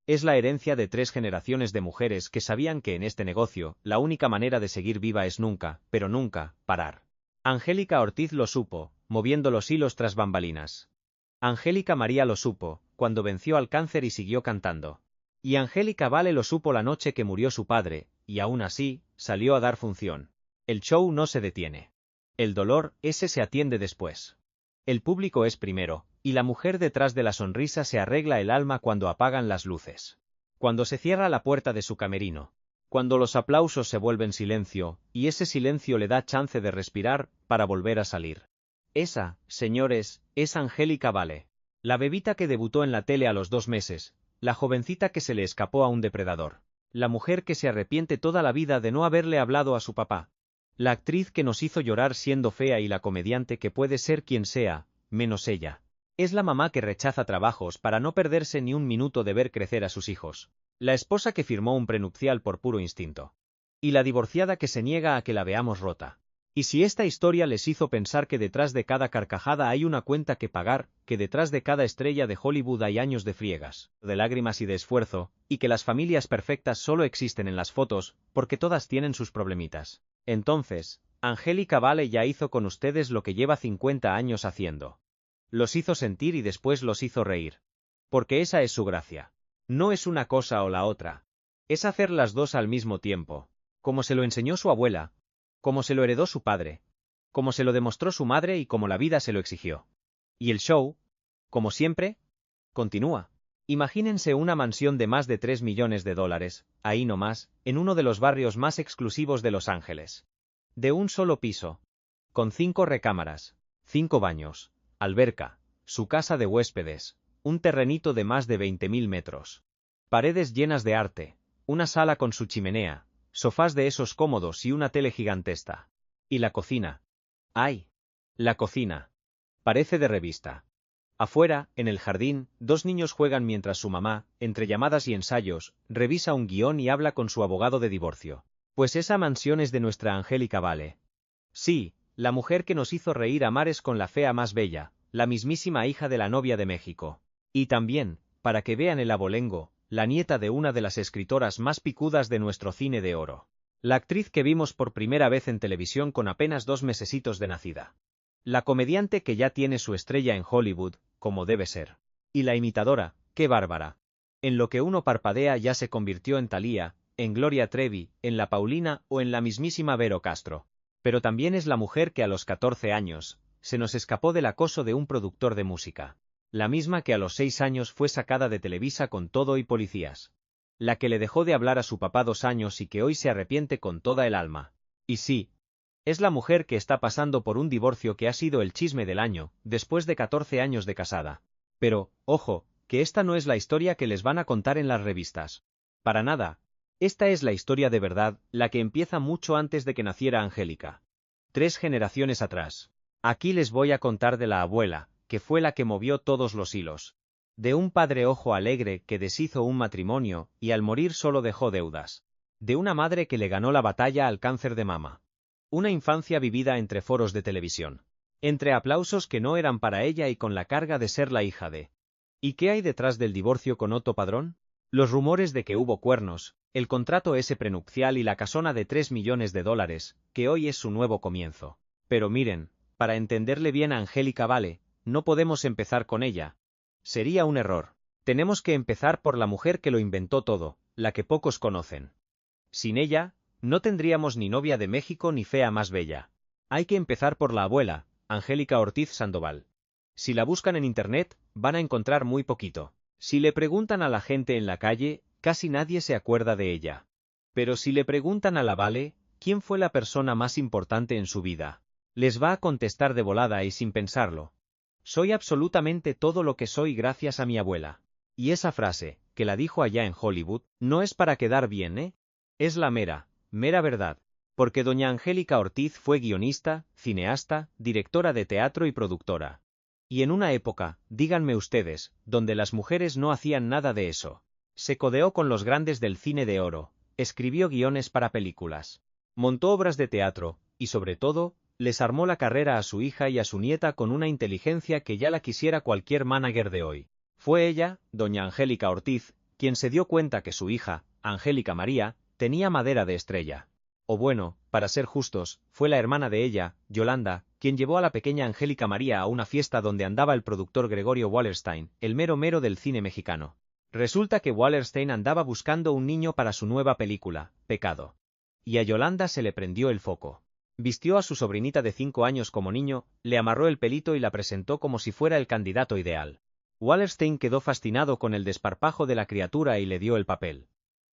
Es la herencia de 3 generaciones de mujeres que sabían que en este negocio, la única manera de seguir viva es nunca, pero nunca, parar. Angélica Ortiz lo supo, moviendo los hilos tras bambalinas. Angélica María lo supo, cuando venció al cáncer y siguió cantando. Y Angélica Vale lo supo la noche que murió su padre, y aún así, salió a dar función. El show no se detiene. El dolor, ese se atiende después. El público es primero, y la mujer detrás de la sonrisa se arregla el alma cuando apagan las luces. Cuando se cierra la puerta de su camerino. Cuando los aplausos se vuelven silencio, y ese silencio le da chance de respirar, para volver a salir. Esa, señores, es Angélica Vale. La bebita que debutó en la tele a los 2 meses, la jovencita que se le escapó a un depredador. La mujer que se arrepiente toda la vida de no haberle hablado a su papá. La actriz que nos hizo llorar siendo fea y la comediante que puede ser quien sea, menos ella. Es la mamá que rechaza trabajos para no perderse ni un minuto de ver crecer a sus hijos. La esposa que firmó un prenupcial por puro instinto. Y la divorciada que se niega a que la veamos rota. Y si esta historia les hizo pensar que detrás de cada carcajada hay una cuenta que pagar, que detrás de cada estrella de Hollywood hay años de friegas, de lágrimas y de esfuerzo, y que las familias perfectas solo existen en las fotos, porque todas tienen sus problemitas. Entonces, Angélica Vale ya hizo con ustedes lo que lleva 50 años haciendo. Los hizo sentir y después los hizo reír. Porque esa es su gracia. No es una cosa o la otra. Es hacer las dos al mismo tiempo, como se lo enseñó su abuela, como se lo heredó su padre, como se lo demostró su madre y como la vida se lo exigió. Y el show, como siempre, continúa. Imagínense una mansión de más de 3 millones de dólares, ahí nomás, en uno de los barrios más exclusivos de Los Ángeles. De un solo piso. Con 5 recámaras, 5 baños, alberca, su casa de huéspedes, un terrenito de más de 20.000 metros. Paredes llenas de arte, una sala con su chimenea, sofás de esos cómodos y una tele gigantesca. Y la cocina. ¡Ay! La cocina. Parece de revista. Afuera, en el jardín, 2 niños juegan mientras su mamá, entre llamadas y ensayos, revisa un guión y habla con su abogado de divorcio. Pues esa mansión es de nuestra Angélica Vale. Sí, la mujer que nos hizo reír a mares con la fea más bella, la mismísima hija de la novia de México. Y también, para que vean el abolengo, la nieta de una de las escritoras más picudas de nuestro cine de oro. La actriz que vimos por primera vez en televisión con apenas 2 mesecitos de nacida. La comediante que ya tiene su estrella en Hollywood, como debe ser. Y la imitadora, qué bárbara. En lo que uno parpadea ya se convirtió en Thalía, en Gloria Trevi, en la Paulina o en la mismísima Vero Castro. Pero también es la mujer que a los 14 años, se nos escapó del acoso de un productor de música. La misma que a los 6 años fue sacada de Televisa con todo y policías. La que le dejó de hablar a su papá 2 años y que hoy se arrepiente con toda el alma. Y sí, es la mujer que está pasando por un divorcio que ha sido el chisme del año, después de 14 años de casada. Pero, ojo, que esta no es la historia que les van a contar en las revistas. Para nada. Esta es la historia de verdad, la que empieza mucho antes de que naciera Angélica. 3 generaciones atrás. Aquí les voy a contar de la abuela, que fue la que movió todos los hilos. De un padre ojo alegre que deshizo un matrimonio y al morir solo dejó deudas. De una madre que le ganó la batalla al cáncer de mama. Una infancia vivida entre foros de televisión. Entre aplausos que no eran para ella y con la carga de ser la hija de. ¿Y qué hay detrás del divorcio con Otto Padrón? Los rumores de que hubo cuernos, el contrato ese prenupcial y la casona de 3 millones de dólares, que hoy es su nuevo comienzo. Pero miren, para entenderle bien a Angélica Vale, no podemos empezar con ella. Sería un error. Tenemos que empezar por la mujer que lo inventó todo, la que pocos conocen. Sin ella, no tendríamos ni novia de México ni fea más bella. Hay que empezar por la abuela, Angélica Ortiz Sandoval. Si la buscan en internet, van a encontrar muy poquito. Si le preguntan a la gente en la calle, casi nadie se acuerda de ella. Pero si le preguntan a la Vale, ¿quién fue la persona más importante en su vida? Les va a contestar de volada y sin pensarlo. Soy absolutamente todo lo que soy gracias a mi abuela. Y esa frase, que la dijo allá en Hollywood, no es para quedar bien, ¿eh? Es la mera verdad. Porque doña Angélica Ortiz fue guionista, cineasta, directora de teatro y productora. Y en una época, díganme ustedes, donde las mujeres no hacían nada de eso. Se codeó con los grandes del cine de oro, escribió guiones para películas, montó obras de teatro, y sobre todo, les armó la carrera a su hija y a su nieta con una inteligencia que ya la quisiera cualquier manager de hoy. Fue ella, doña Angélica Ortiz, quien se dio cuenta que su hija, Angélica María, tenía madera de estrella. O bueno, para ser justos, fue la hermana de ella, Yolanda, quien llevó a la pequeña Angélica María a una fiesta donde andaba el productor Gregorio Wallerstein, el mero mero del cine mexicano. Resulta que Wallerstein andaba buscando un niño para su nueva película, Pecado. Y a Yolanda se le prendió el foco. Vistió a su sobrinita de 5 años como niño, le amarró el pelito y la presentó como si fuera el candidato ideal. Wallerstein quedó fascinado con el desparpajo de la criatura y le dio el papel.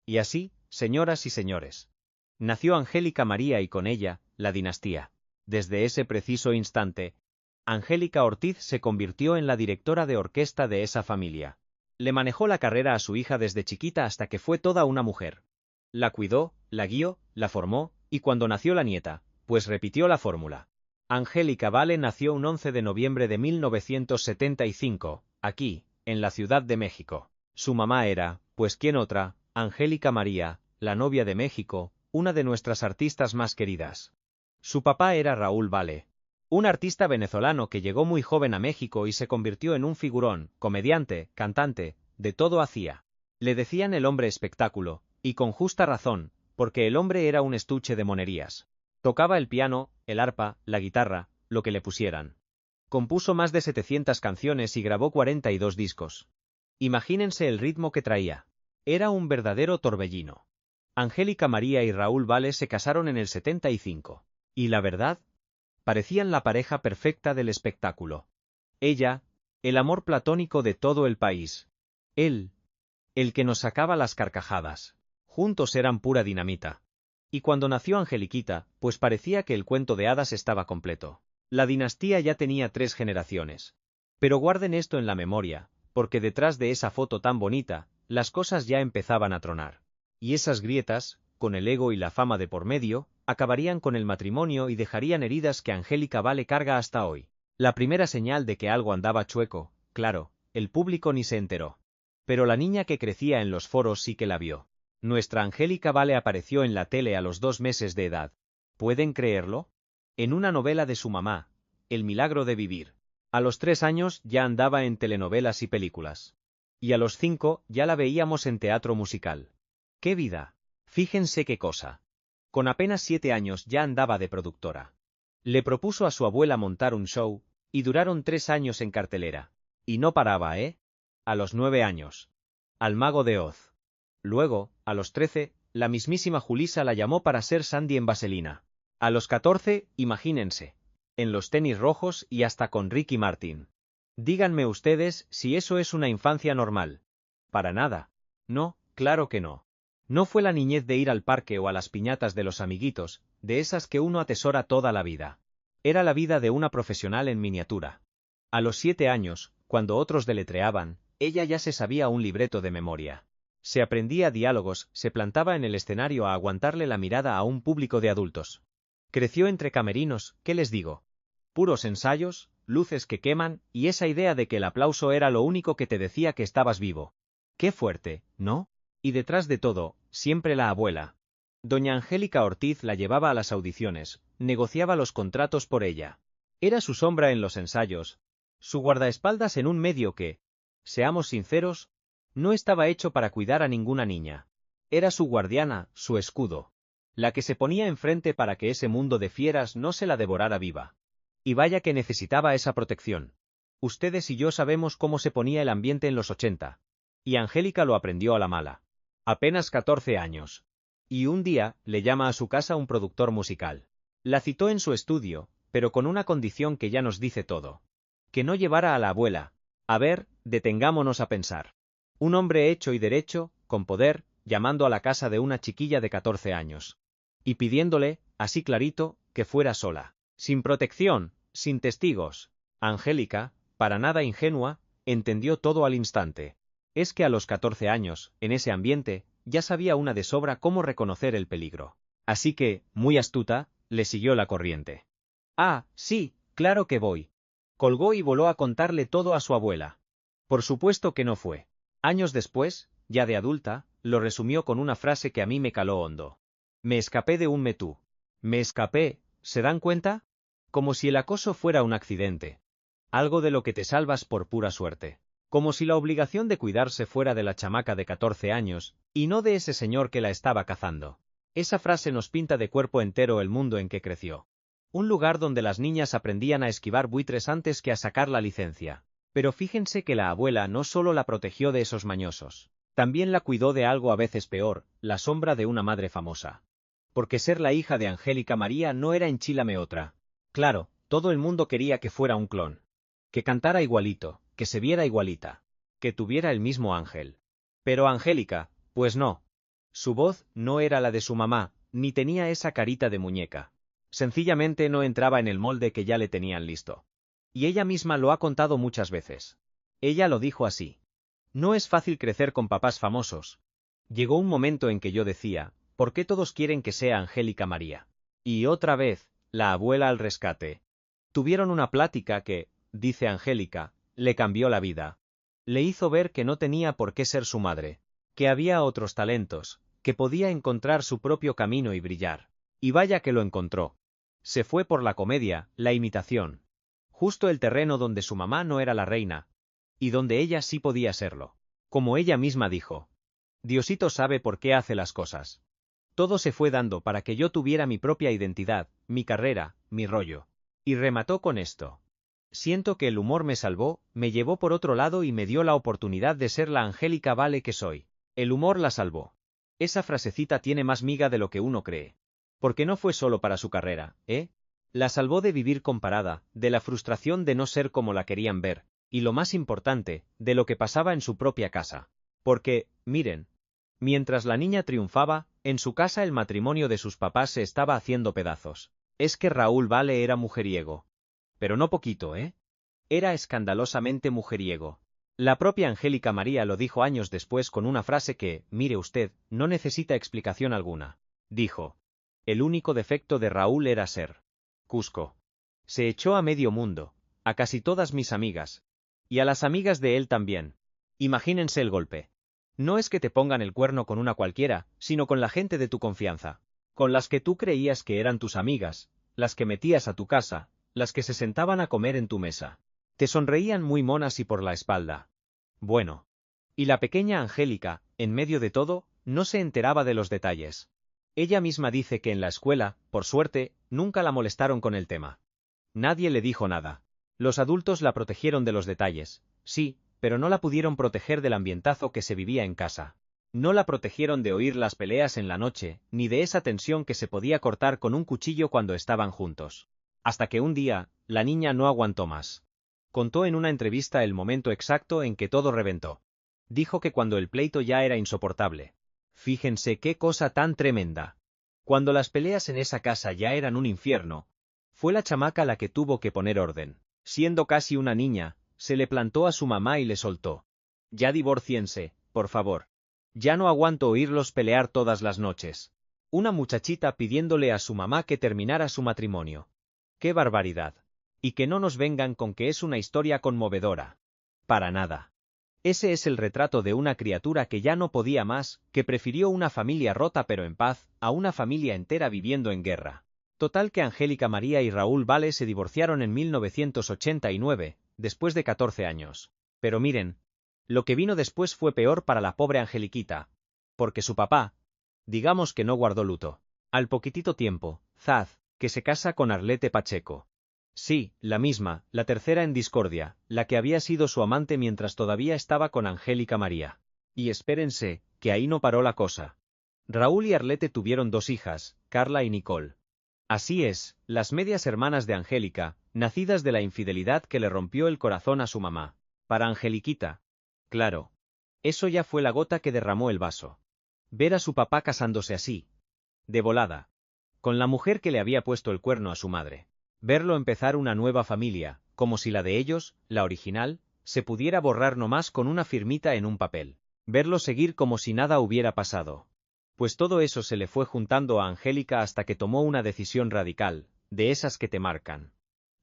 Y así, señoras y señores, nació Angélica María y con ella, la dinastía. Desde ese preciso instante, Angélica Ortiz se convirtió en la directora de orquesta de esa familia. Le manejó la carrera a su hija desde chiquita hasta que fue toda una mujer. La cuidó, la guió, la formó, y cuando nació la nieta, pues repitió la fórmula. Angélica Vale nació un 11 de noviembre de 1975, aquí, en la Ciudad de México. Su mamá era, pues quién otra, Angélica María, la novia de México, una de nuestras artistas más queridas. Su papá era Raúl Vale, un artista venezolano que llegó muy joven a México y se convirtió en un figurón, comediante, cantante, de todo hacía. Le decían el hombre espectáculo, y con justa razón, porque el hombre era un estuche de monerías. Tocaba el piano, el arpa, la guitarra, lo que le pusieran. Compuso más de 700 canciones y grabó 42 discos. Imagínense el ritmo que traía. Era un verdadero torbellino. Angélica María y Raúl Vale se casaron en el 75. Y la verdad, parecían la pareja perfecta del espectáculo. Ella, el amor platónico de todo el país. Él, el que nos sacaba las carcajadas. Juntos eran pura dinamita. Y cuando nació Angeliquita, pues parecía que el cuento de hadas estaba completo. La dinastía ya tenía 3 generaciones. Pero guarden esto en la memoria, porque detrás de esa foto tan bonita, las cosas ya empezaban a tronar. Y esas grietas, con el ego y la fama de por medio, acabarían con el matrimonio y dejarían heridas que Angélica Vale carga hasta hoy. La primera señal de que algo andaba chueco, claro, el público ni se enteró. Pero la niña que crecía en los foros sí que la vio. Nuestra Angélica Vale apareció en la tele a los 2 meses de edad. ¿Pueden creerlo? En una novela de su mamá, El milagro de vivir. A los 3 años ya andaba en telenovelas y películas. Y a los 5 ya la veíamos en teatro musical. ¡Qué vida! Fíjense qué cosa. Con apenas 7 años ya andaba de productora. Le propuso a su abuela montar un show, y duraron 3 años en cartelera. Y no paraba, ¿eh? A los 9 años. Al Mago de Oz. Luego, a los 13, la mismísima Julissa la llamó para ser Sandy en Vaselina. A los 14, imagínense. En Los tenis rojos y hasta con Ricky Martin. Díganme ustedes si eso es una infancia normal. Para nada. No, claro que no. No fue la niñez de ir al parque o a las piñatas de los amiguitos, de esas que uno atesora toda la vida. Era la vida de una profesional en miniatura. A los 7 años, cuando otros deletreaban, ella ya se sabía un libreto de memoria. Se aprendía diálogos, se plantaba en el escenario a aguantarle la mirada a un público de adultos. Creció entre camerinos, ¿qué les digo? Puros ensayos, luces que queman, y esa idea de que el aplauso era lo único que te decía que estabas vivo. Qué fuerte, ¿no? Y detrás de todo, siempre la abuela. Doña Angélica Ortiz la llevaba a las audiciones, negociaba los contratos por ella. Era su sombra en los ensayos, su guardaespaldas en un medio que, seamos sinceros, no estaba hecho para cuidar a ninguna niña. Era su guardiana, su escudo. La que se ponía enfrente para que ese mundo de fieras no se la devorara viva. Y vaya que necesitaba esa protección. Ustedes y yo sabemos cómo se ponía el ambiente en los 80. Y Angélica lo aprendió a la mala. Apenas 14 años. Y un día, le llama a su casa un productor musical. La citó en su estudio, pero con una condición que ya nos dice todo. Que no llevara a la abuela. A ver, detengámonos a pensar. Un hombre hecho y derecho, con poder, llamando a la casa de una chiquilla de 14 años. Y pidiéndole, así clarito, que fuera sola. Sin protección, sin testigos. Angélica, para nada ingenua, entendió todo al instante. Es que a los 14 años, en ese ambiente, ya sabía una de sobra cómo reconocer el peligro. Así que, muy astuta, le siguió la corriente. Ah, sí, claro que voy. Colgó y voló a contarle todo a su abuela. Por supuesto que no fue. Años después, ya de adulta, lo resumió con una frase que a mí me caló hondo. Me escapé de un metú. Me escapé, ¿se dan cuenta? Como si el acoso fuera un accidente. Algo de lo que te salvas por pura suerte. Como si la obligación de cuidarse fuera de la chamaca de 14 años, y no de ese señor que la estaba cazando. Esa frase nos pinta de cuerpo entero el mundo en que creció. Un lugar donde las niñas aprendían a esquivar buitres antes que a sacar la licencia. Pero fíjense que la abuela no solo la protegió de esos mañosos, también la cuidó de algo a veces peor, la sombra de una madre famosa. Porque ser la hija de Angélica María no era enchilame otra. Claro, todo el mundo quería que fuera un clon. Que cantara igualito, que se viera igualita, que tuviera el mismo ángel. Pero Angélica, pues no. Su voz no era la de su mamá, ni tenía esa carita de muñeca. Sencillamente no entraba en el molde que ya le tenían listo. Y ella misma lo ha contado muchas veces. Ella lo dijo así. No es fácil crecer con papás famosos. Llegó un momento en que yo decía, ¿por qué todos quieren que sea Angélica María? Y otra vez, la abuela al rescate. Tuvieron una plática que, dice Angélica, le cambió la vida. Le hizo ver que no tenía por qué ser su madre, que había otros talentos, que podía encontrar su propio camino y brillar. Y vaya que lo encontró. Se fue por la comedia, la imitación. Justo el terreno donde su mamá no era la reina, y donde ella sí podía serlo. Como ella misma dijo. Diosito sabe por qué hace las cosas. Todo se fue dando para que yo tuviera mi propia identidad, mi carrera, mi rollo. Y remató con esto. Siento que el humor me salvó, me llevó por otro lado y me dio la oportunidad de ser la Angélica Vale que soy. El humor la salvó. Esa frasecita tiene más miga de lo que uno cree. Porque no fue solo para su carrera, ¿eh? La salvó de vivir comparada, de la frustración de no ser como la querían ver, y lo más importante, de lo que pasaba en su propia casa. Porque, miren, mientras la niña triunfaba, en su casa el matrimonio de sus papás se estaba haciendo pedazos. Es que Raúl Vale era mujeriego. Pero no poquito, ¿eh? Era escandalosamente mujeriego. La propia Angélica María lo dijo años después con una frase que, mire usted, no necesita explicación alguna. Dijo. El único defecto de Raúl era ser Cusco. Se echó a medio mundo, a casi todas mis amigas. Y a las amigas de él también. Imagínense el golpe. No es que te pongan el cuerno con una cualquiera, sino con la gente de tu confianza. Con las que tú creías que eran tus amigas, las que metías a tu casa, las que se sentaban a comer en tu mesa. Te sonreían muy monas y por la espalda. Bueno. Y la pequeña Angélica, en medio de todo, no se enteraba de los detalles. Ella misma dice que en la escuela, por suerte, nunca la molestaron con el tema. Nadie le dijo nada. Los adultos la protegieron de los detalles, sí, pero no la pudieron proteger del ambientazo que se vivía en casa. No la protegieron de oír las peleas en la noche, ni de esa tensión que se podía cortar con un cuchillo cuando estaban juntos. Hasta que un día, la niña no aguantó más. Contó en una entrevista el momento exacto en que todo reventó. Dijo que cuando el pleito ya era insoportable. Fíjense qué cosa tan tremenda. Cuando las peleas en esa casa ya eran un infierno, fue la chamaca la que tuvo que poner orden. Siendo casi una niña, se le plantó a su mamá y le soltó. Ya divórciense, por favor. Ya no aguanto oírlos pelear todas las noches. Una muchachita pidiéndole a su mamá que terminara su matrimonio. ¡Qué barbaridad! Y que no nos vengan con que es una historia conmovedora. Para nada. Ese es el retrato de una criatura que ya no podía más, que prefirió una familia rota pero en paz, a una familia entera viviendo en guerra. Total que Angélica María y Raúl Vale se divorciaron en 1989, después de 14 años. Pero miren, lo que vino después fue peor para la pobre Angeliquita. Porque su papá, digamos que no guardó luto. Al poquitito tiempo, Zaz, que se casa con Arlete Pacheco. Sí, la misma, la tercera en discordia, la que había sido su amante mientras todavía estaba con Angélica María. Y espérense, que ahí no paró la cosa. Raúl y Arlete tuvieron dos hijas, Carla y Nicole. Así es, las medias hermanas de Angélica, nacidas de la infidelidad que le rompió el corazón a su mamá. Para Angeliquita. Claro. Eso ya fue la gota que derramó el vaso. Ver a su papá casándose así. De volada. Con la mujer que le había puesto el cuerno a su madre. Verlo empezar una nueva familia, como si la de ellos, la original, se pudiera borrar nomás con una firmita en un papel. Verlo seguir como si nada hubiera pasado. Pues todo eso se le fue juntando a Angélica hasta que tomó una decisión radical, de esas que te marcan.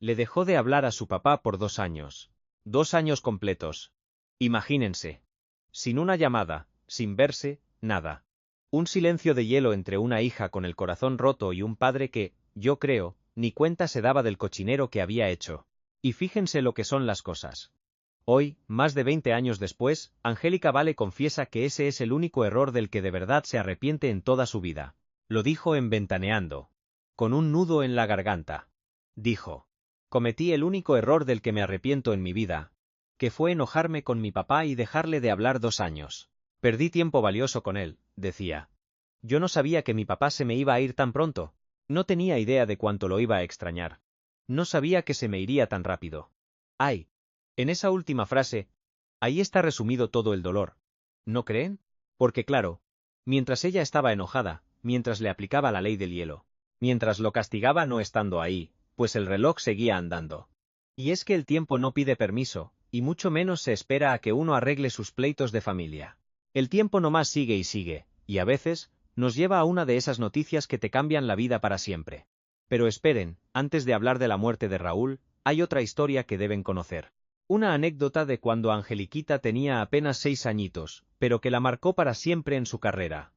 Le dejó de hablar a su papá por 2 años. 2 años completos. Imagínense. Sin una llamada, sin verse, nada. Un silencio de hielo entre una hija con el corazón roto y un padre que, yo creo, ni cuenta se daba del cochinero que había hecho. Y fíjense lo que son las cosas. Hoy, más de 20 años después, Angélica Vale confiesa que ese es el único error del que de verdad se arrepiente en toda su vida. Lo dijo en Ventaneando. Con un nudo en la garganta. Dijo. Cometí el único error del que me arrepiento en mi vida, que fue enojarme con mi papá y dejarle de hablar 2 años. Perdí tiempo valioso con él, decía. Yo no sabía que mi papá se me iba a ir tan pronto. No tenía idea de cuánto lo iba a extrañar. No sabía que se me iría tan rápido. ¡Ay! En esa última frase, ahí está resumido todo el dolor. ¿No creen? Porque claro, mientras ella estaba enojada, mientras le aplicaba la ley del hielo, mientras lo castigaba no estando ahí, pues el reloj seguía andando. Y es que el tiempo no pide permiso, y mucho menos se espera a que uno arregle sus pleitos de familia. El tiempo nomás sigue y a veces, nos lleva a una de esas noticias que te cambian la vida para siempre. Pero esperen, antes de hablar de la muerte de Raúl, hay otra historia que deben conocer. Una anécdota de cuando Angeliquita tenía apenas 6 añitos, pero que la marcó para siempre en su carrera.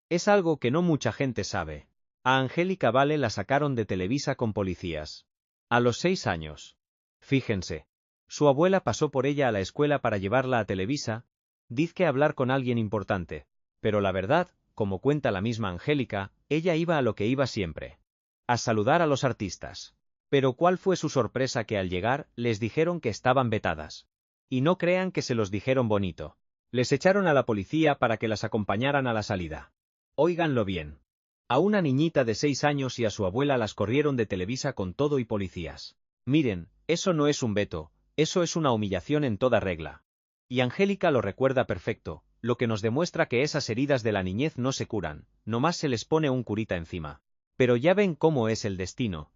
Es algo que no mucha gente sabe. A Angélica Vale la sacaron de Televisa con policías. A los 6 años. Fíjense. Su abuela pasó por ella a la escuela para llevarla a Televisa, dizque a hablar con alguien importante. Pero la verdad, como cuenta la misma Angélica, ella iba a lo que iba siempre. A saludar a los artistas. Pero ¿cuál fue su sorpresa que al llegar, les dijeron que estaban vetadas? Y no crean que se los dijeron bonito. Les echaron a la policía para que las acompañaran a la salida. Óiganlo bien. A una niñita de 6 años y a su abuela las corrieron de Televisa con todo y policías. Miren, eso no es un veto, eso es una humillación en toda regla. Y Angélica lo recuerda perfecto, lo que nos demuestra que esas heridas de la niñez no se curan, nomás se les pone un curita encima. Pero ya ven cómo es el destino,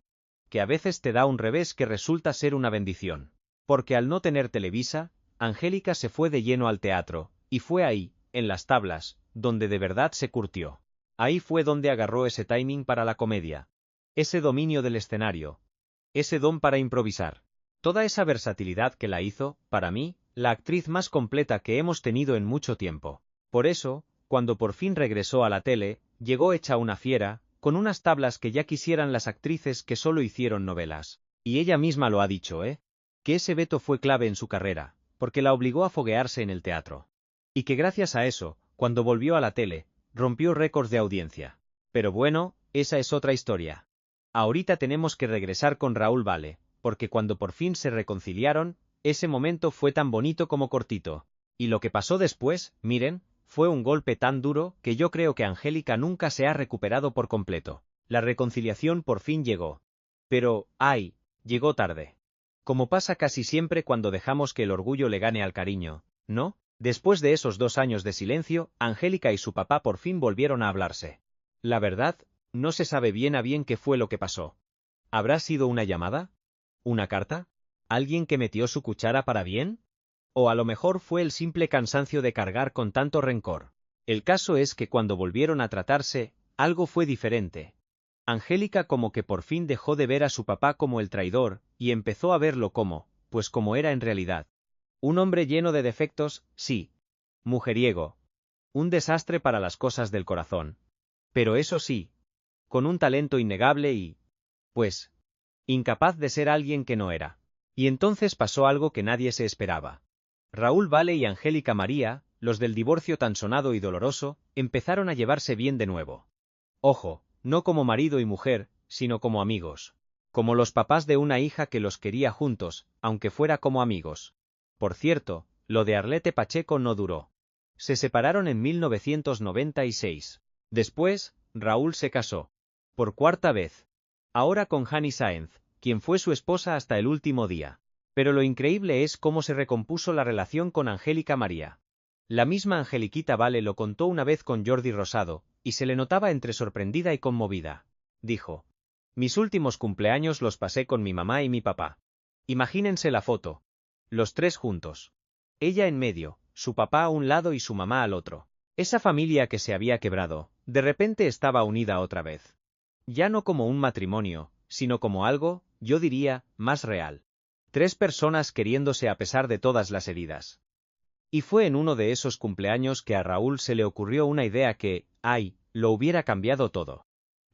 que a veces te da un revés que resulta ser una bendición. Porque al no tener Televisa, Angélica se fue de lleno al teatro, y fue ahí, en las tablas, donde de verdad se curtió. Ahí fue donde agarró ese timing para la comedia. Ese dominio del escenario. Ese don para improvisar. Toda esa versatilidad que la hizo, para mí, la actriz más completa que hemos tenido en mucho tiempo. Por eso, cuando por fin regresó a la tele, llegó hecha una fiera, con unas tablas que ya quisieran las actrices que solo hicieron novelas. Y ella misma lo ha dicho, que ese veto fue clave en su carrera, porque la obligó a foguearse en el teatro. Y que gracias a eso, cuando volvió a la tele, rompió récords de audiencia. Pero bueno, esa es otra historia. Ahorita tenemos que regresar con Raúl Vale, porque cuando por fin se reconciliaron, ese momento fue tan bonito como cortito. Y lo que pasó después, miren, fue un golpe tan duro que yo creo que Angélica nunca se ha recuperado por completo. La reconciliación por fin llegó. Pero, ¡ay!, llegó tarde. Como pasa casi siempre cuando dejamos que el orgullo le gane al cariño, ¿no? Después de esos 2 años de silencio, Angélica y su papá por fin volvieron a hablarse. La verdad, no se sabe bien a bien qué fue lo que pasó. ¿Habrá sido una llamada? ¿Una carta? ¿Alguien que metió su cuchara para bien? O a lo mejor fue el simple cansancio de cargar con tanto rencor. El caso es que cuando volvieron a tratarse, algo fue diferente. Angélica como que por fin dejó de ver a su papá como el traidor, y empezó a verlo pues como era en realidad. Un hombre lleno de defectos, sí. Mujeriego. Un desastre para las cosas del corazón. Pero eso sí, con un talento innegable y, pues, incapaz de ser alguien que no era. Y entonces pasó algo que nadie se esperaba. Raúl Vale y Angélica María, los del divorcio tan sonado y doloroso, empezaron a llevarse bien de nuevo. Ojo, no como marido y mujer, sino como amigos. Como los papás de una hija que los quería juntos, aunque fuera como amigos. Por cierto, lo de Arlete Pacheco no duró. Se separaron en 1996. Después, Raúl se casó. Por 4ª vez. Ahora con Hani Sáenz, quien fue su esposa hasta el último día. Pero lo increíble es cómo se recompuso la relación con Angélica María. La misma Angeliquita Vale lo contó una vez con Jordi Rosado, y se le notaba entre sorprendida y conmovida. Dijo: mis últimos cumpleaños los pasé con mi mamá y mi papá. Imagínense la foto. Los 3 juntos. Ella en medio, su papá a un lado y su mamá al otro. Esa familia que se había quebrado, de repente estaba unida otra vez. Ya no como un matrimonio, sino como algo, yo diría, más real. 3 personas queriéndose a pesar de todas las heridas. Y fue en uno de esos cumpleaños que a Raúl se le ocurrió una idea que, ay, lo hubiera cambiado todo.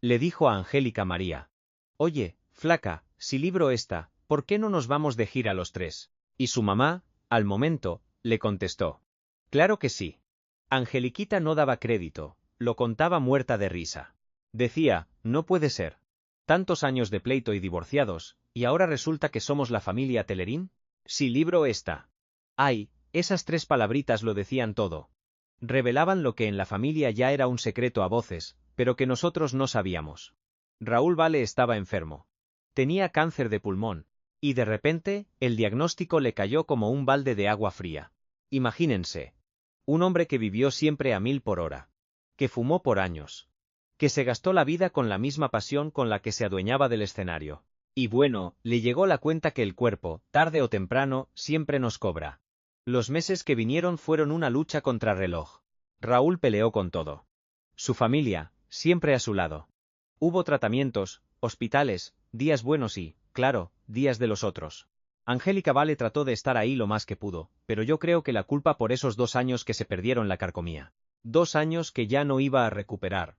Le dijo a Angélica María: oye, flaca, si libro esta, ¿por qué no nos vamos de gira los 3? Y su mamá, Al momento, le contestó. Claro que sí. Angeliquita no daba crédito, lo contaba muerta de risa. Decía, no puede ser. Tantos años de pleito y divorciados, ¿y ahora resulta que somos la familia Telerín? Sí, libro está. Ay, esas tres palabritas lo decían todo. Revelaban lo que en la familia ya era un secreto a voces, pero que nosotros no sabíamos. Raúl Vale estaba enfermo. Tenía cáncer de pulmón, y de repente, el diagnóstico le cayó como un balde de agua fría. Imagínense. Un hombre que vivió siempre a 1000 por hora. Que fumó por años. Que se gastó la vida con la misma pasión con la que se adueñaba del escenario. Y bueno, le llegó la cuenta que el cuerpo, tarde o temprano, siempre nos cobra. Los meses que vinieron fueron una lucha contra reloj. Raúl peleó con todo. Su familia, siempre a su lado. Hubo tratamientos, hospitales, días buenos y, claro, días de los otros. Angélica Vale trató de estar ahí lo más que pudo, pero yo creo que la culpa por esos 2 años que se perdieron la carcomía. 2 años que ya no iba a recuperar.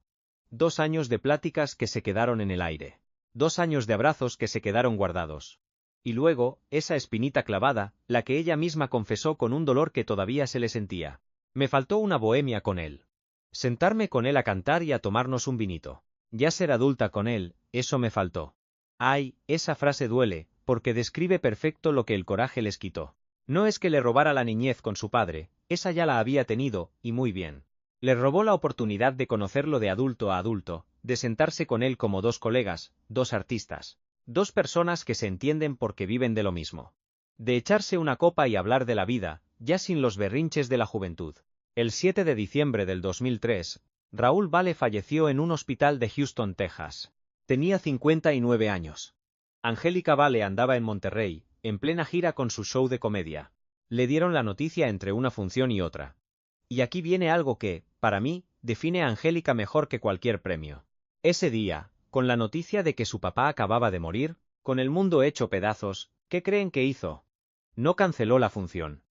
2 años de pláticas que se quedaron en el aire. 2 años de abrazos que se quedaron guardados. Y luego, esa espinita clavada, la que ella misma confesó con un dolor que todavía se le sentía. Me faltó una bohemia con él. Sentarme con él a cantar y a tomarnos un vinito. Ya ser adulta con él, eso me faltó. Ay, esa frase duele, porque describe perfecto lo que el coraje les quitó. No es que le robara la niñez con su padre, esa ya la había tenido, y muy bien. Le robó la oportunidad de conocerlo de adulto a adulto, de sentarse con él como 2 colegas, 2 artistas, 2 personas que se entienden porque viven de lo mismo. De echarse una copa y hablar de la vida, ya sin los berrinches de la juventud. El 7 de diciembre del 2003, Raúl Vale falleció en un hospital de Houston, Texas. Tenía 59 años. Angélica Vale andaba en Monterrey, en plena gira con su show de comedia. Le dieron la noticia entre una función y otra. Y aquí viene algo que, para mí, define a Angélica mejor que cualquier premio. Ese día, con la noticia de que su papá acababa de morir, con el mundo hecho pedazos, ¿qué creen que hizo? No canceló la función.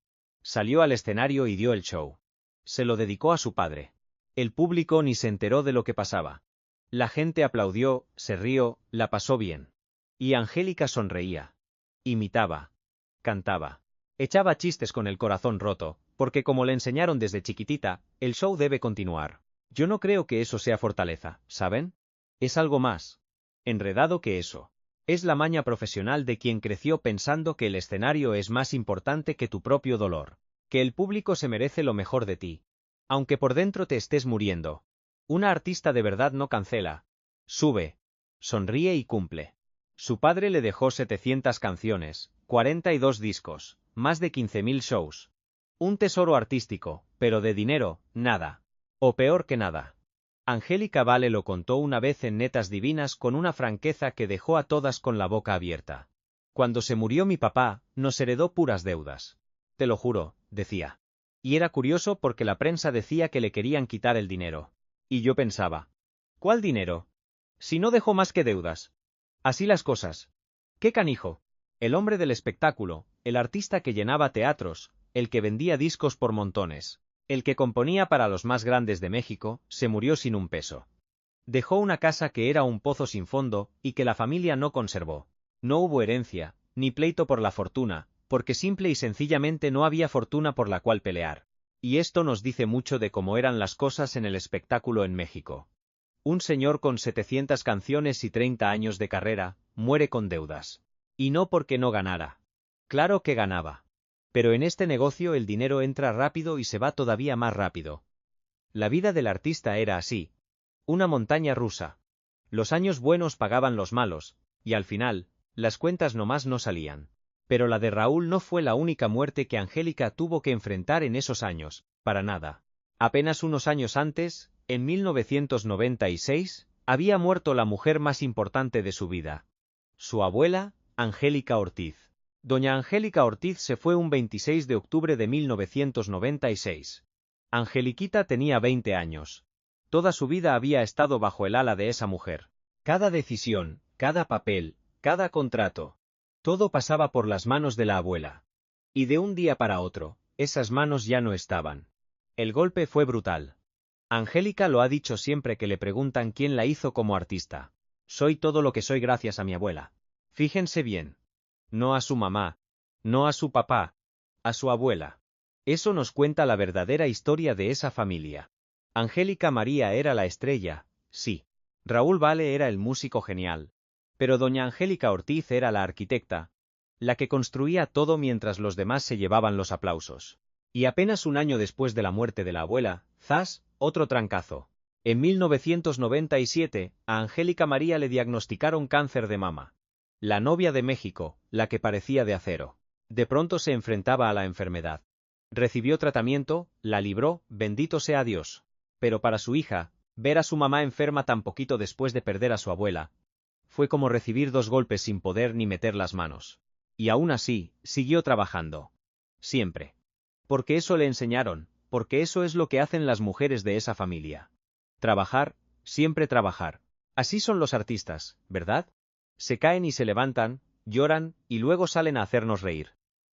Salió al escenario y dio el show. Se lo dedicó a su padre. El público ni se enteró de lo que pasaba. La gente aplaudió, se rió, la pasó bien. Y Angélica sonreía. Imitaba. Cantaba. Echaba chistes con el corazón roto, porque como le enseñaron desde chiquitita, el show debe continuar. Yo no creo que eso sea fortaleza, ¿saben? Es algo más enredado que eso. Es la maña profesional de quien creció pensando que el escenario es más importante que tu propio dolor, que el público se merece lo mejor de ti, aunque por dentro te estés muriendo. Una artista de verdad no cancela. Sube. Sonríe y cumple. Su padre le dejó 700 canciones, 42 discos, más de 15.000 shows. Un tesoro artístico, pero de dinero, nada. O peor que nada. Angélica Vale lo contó una vez en Netas Divinas con una franqueza que dejó a todas con la boca abierta. Cuando se murió mi papá, nos heredó puras deudas. Te lo juro, decía. Y era curioso porque la prensa decía que le querían quitar el dinero. Y yo pensaba, ¿cuál dinero? Si no dejó más que deudas. Así las cosas. ¿Qué canijo? El hombre del espectáculo, el artista que llenaba teatros, el que vendía discos por montones, el que componía para los más grandes de México, se murió sin un peso. Dejó una casa que era un pozo sin fondo y que la familia no conservó. No hubo herencia, ni pleito por la fortuna, porque simple y sencillamente no había fortuna por la cual pelear. Y esto nos dice mucho de cómo eran las cosas en el espectáculo en México. Un señor con 700 canciones y 30 años de carrera, muere con deudas. Y no porque no ganara. Claro que ganaba. Pero en este negocio el dinero entra rápido y se va todavía más rápido. La vida del artista era así. Una montaña rusa. Los años buenos pagaban los malos, y al final, las cuentas nomás no salían. Pero la de Raúl no fue la única muerte que Angélica tuvo que enfrentar en esos años, para nada. Apenas unos años antes, en 1996, había muerto la mujer más importante de su vida. Su abuela, Angélica Ortiz. Doña Angélica Ortiz se fue un 26 de octubre de 1996. Angeliquita tenía 20 años. Toda su vida había estado bajo el ala de esa mujer. Cada decisión, cada papel, cada contrato. Todo pasaba por las manos de la abuela. Y de un día para otro, esas manos ya no estaban. El golpe fue brutal. Angélica lo ha dicho siempre que le preguntan quién la hizo como artista. Soy todo lo que soy gracias a mi abuela. Fíjense bien. No a su mamá. No a su papá. A su abuela. Eso nos cuenta la verdadera historia de esa familia. Angélica María era la estrella, sí. Raúl Vale era el músico genial. Pero doña Angélica Ortiz era la arquitecta, la que construía todo mientras los demás se llevaban los aplausos. Y apenas un año después de la muerte de la abuela, ¡zas!, otro trancazo. En 1997, a Angélica María le diagnosticaron cáncer de mama. La novia de México, la que parecía de acero, de pronto se enfrentaba a la enfermedad. Recibió tratamiento, la libró, bendito sea Dios. Pero para su hija, ver a su mamá enferma tan poquito después de perder a su abuela, fue como recibir dos golpes sin poder ni meter las manos. Y aún así, siguió trabajando. Siempre. Porque eso le enseñaron, porque eso es lo que hacen las mujeres de esa familia. Trabajar, siempre trabajar. Así son los artistas, ¿verdad? Se caen y se levantan, lloran, y luego salen a hacernos reír.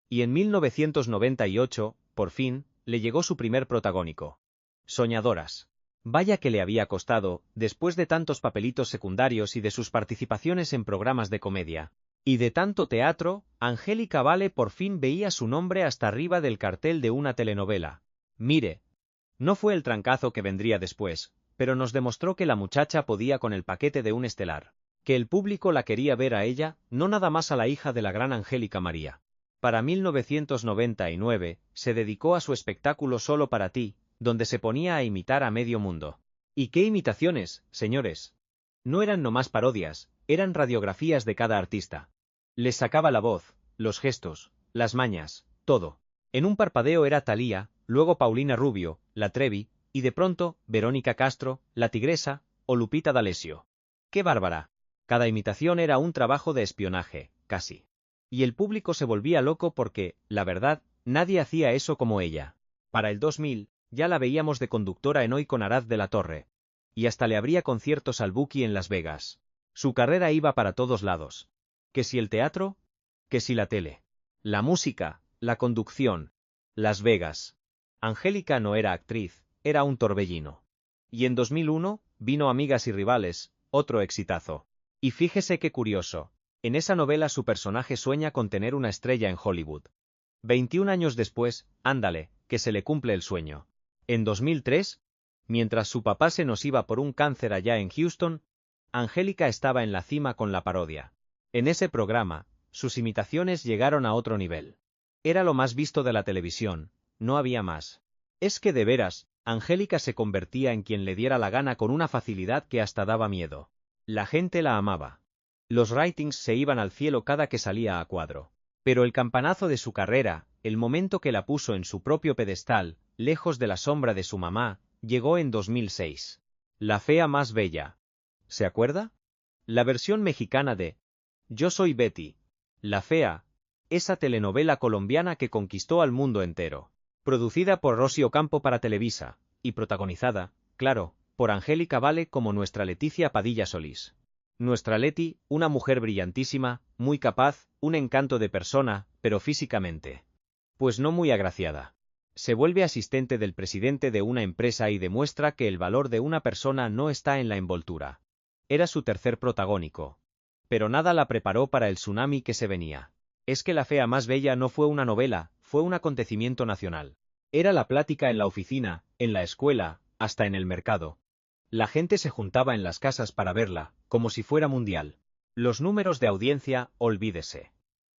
Y en 1998, por fin, le llegó su primer protagónico. Soñadoras. Vaya que le había costado, después de tantos papelitos secundarios y de sus participaciones en programas de comedia. Y de tanto teatro, Angélica Vale por fin veía su nombre hasta arriba del cartel de una telenovela. Mire. No fue el trancazo que vendría después, pero nos demostró que la muchacha podía con el paquete de un estelar. Que el público la quería ver a ella, no nada más a la hija de la gran Angélica María. Para 1999, se dedicó a su espectáculo Solo para ti, donde se ponía a imitar a medio mundo. ¿Y qué imitaciones, señores? No eran nomás parodias, eran radiografías de cada artista. Les sacaba la voz, los gestos, las mañas, todo. En un parpadeo era Thalía, luego Paulina Rubio, la Trevi, y de pronto, Verónica Castro, la Tigresa, o Lupita D'Alessio. ¡Qué bárbara! Cada imitación era un trabajo de espionaje, casi. Y el público se volvía loco porque, la verdad, nadie hacía eso como ella. Para el 2000, ya la veíamos de conductora en Hoy con Arad de la Torre. Y hasta le abría conciertos al Buki en Las Vegas. Su carrera iba para todos lados. ¿Que si el teatro? ¿Que si la tele? La música, la conducción. Las Vegas. Angélica no era actriz, era un torbellino. Y en 2001, vino Amigas y Rivales, otro exitazo. Y fíjese qué curioso. En esa novela su personaje sueña con tener una estrella en Hollywood. 21 años después, ándale, que se le cumple el sueño. En 2003, mientras su papá se nos iba por un cáncer allá en Houston, Angélica estaba en la cima con la parodia. En ese programa, sus imitaciones llegaron a otro nivel. Era lo más visto de la televisión, no había más. Es que de veras, Angélica se convertía en quien le diera la gana con una facilidad que hasta daba miedo. La gente la amaba. Los ratings se iban al cielo cada que salía a cuadro. Pero el campanazo de su carrera, el momento que la puso en su propio pedestal, lejos de la sombra de su mamá, llegó en 2006. La fea más bella. ¿Se acuerda? La versión mexicana de Yo soy Betty, la fea, esa telenovela colombiana que conquistó al mundo entero. Producida por Rosy Ocampo para Televisa, y protagonizada, claro, por Angélica Vale como nuestra Leticia Padilla Solís. Nuestra Leti, una mujer brillantísima, muy capaz, un encanto de persona, pero físicamente, pues no muy agraciada. Se vuelve asistente del presidente de una empresa y demuestra que el valor de una persona no está en la envoltura. Era su tercer protagónico. Pero nada la preparó para el tsunami que se venía. Es que La fea más bella no fue una novela, fue un acontecimiento nacional. Era la plática en la oficina, en la escuela, hasta en el mercado. La gente se juntaba en las casas para verla, como si fuera mundial. Los números de audiencia, olvídese.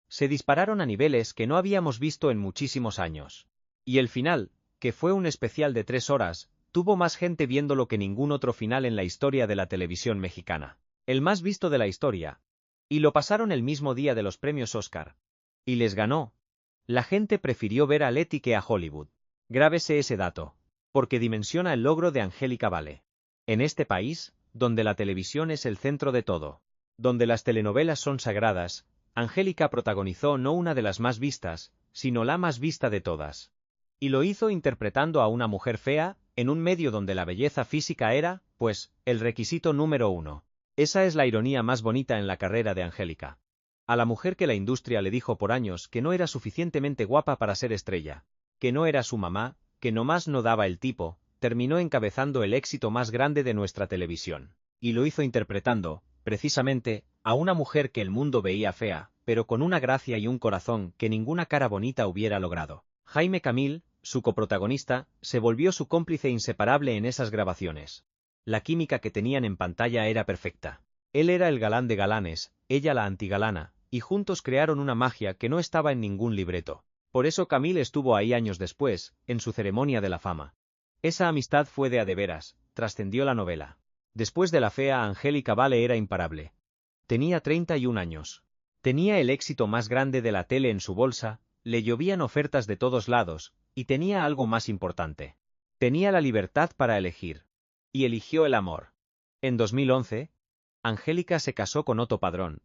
Se dispararon a niveles que no habíamos visto en muchísimos años. Y el final, que fue un especial de 3 horas, tuvo más gente viéndolo que ningún otro final en la historia de la televisión mexicana. El más visto de la historia. Y lo pasaron el mismo día de los premios Oscar. Y les ganó. La gente prefirió ver a Leti que a Hollywood. Grábese ese dato. Porque dimensiona el logro de Angélica Vale. En este país, donde la televisión es el centro de todo, donde las telenovelas son sagradas, Angélica protagonizó no una de las más vistas, sino la más vista de todas. Y lo hizo interpretando a una mujer fea, en un medio donde la belleza física era, pues, el requisito número 1. Esa es la ironía más bonita en la carrera de Angélica. A la mujer que la industria le dijo por años que no era suficientemente guapa para ser estrella, que no era su mamá, que nomás no daba el tipo, terminó encabezando el éxito más grande de nuestra televisión. Y lo hizo interpretando, precisamente, a una mujer que el mundo veía fea, pero con una gracia y un corazón que ninguna cara bonita hubiera logrado. Jaime Camil, su coprotagonista, se volvió su cómplice inseparable en esas grabaciones. La química que tenían en pantalla era perfecta. Él era el galán de galanes, ella la antigalana, y juntos crearon una magia que no estaba en ningún libreto. Por eso Camil estuvo ahí años después, en su ceremonia de la fama. Esa amistad fue de a de veras, trascendió la novela. Después de la fea, Angélica Vale era imparable. Tenía 31 años. Tenía el éxito más grande de la tele en su bolsa, le llovían ofertas de todos lados, y tenía algo más importante. Tenía la libertad para elegir. Y eligió el amor. En 2011, Angélica se casó con Otto Padrón,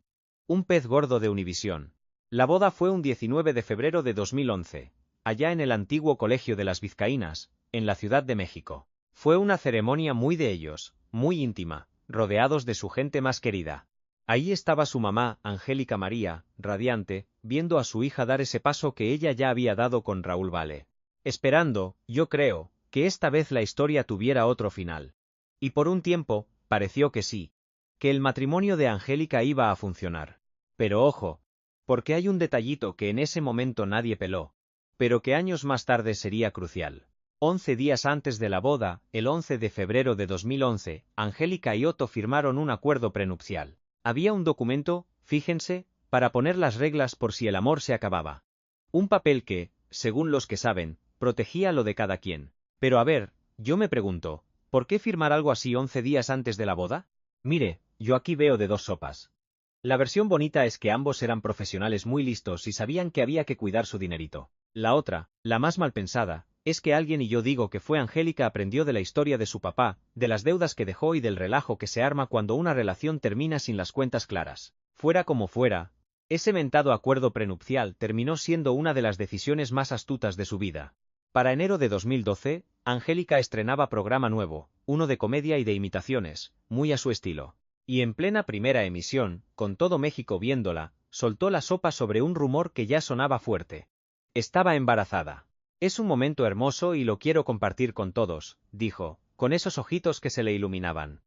un pez gordo de Univisión. La boda fue un 19 de febrero de 2011, allá en el antiguo Colegio de las Vizcaínas, en la Ciudad de México. Fue una ceremonia muy de ellos, muy íntima, rodeados de su gente más querida. Ahí estaba su mamá, Angélica María, radiante, viendo a su hija dar ese paso que ella ya había dado con Raúl Vale. Esperando, yo creo, que esta vez la historia tuviera otro final. Y por un tiempo, pareció que sí, que el matrimonio de Angélica iba a funcionar. Pero ojo, porque hay un detallito que en ese momento nadie peló, pero que años más tarde sería crucial. 11 días antes de la boda, el 11 de febrero de 2011, Angélica y Otto firmaron un acuerdo prenupcial. Había un documento, fíjense, para poner las reglas por si el amor se acababa. Un papel que, según los que saben, protegía lo de cada quien. Pero a ver, yo me pregunto, ¿por qué firmar algo así 11 días antes de la boda? Mire, yo aquí veo de dos sopas. La versión bonita es que ambos eran profesionales muy listos y sabían que había que cuidar su dinerito. La otra, la más mal pensada, es que alguien, y yo digo que fue Angélica, aprendió de la historia de su papá, de las deudas que dejó y del relajo que se arma cuando una relación termina sin las cuentas claras. Fuera como fuera, ese mentado acuerdo prenupcial terminó siendo una de las decisiones más astutas de su vida. Para enero de 2012, Angélica estrenaba programa nuevo, uno de comedia y de imitaciones, muy a su estilo. Y en plena primera emisión, con todo México viéndola, soltó la sopa sobre un rumor que ya sonaba fuerte. Estaba embarazada. Es un momento hermoso y lo quiero compartir con todos, dijo, con esos ojitos que se le iluminaban.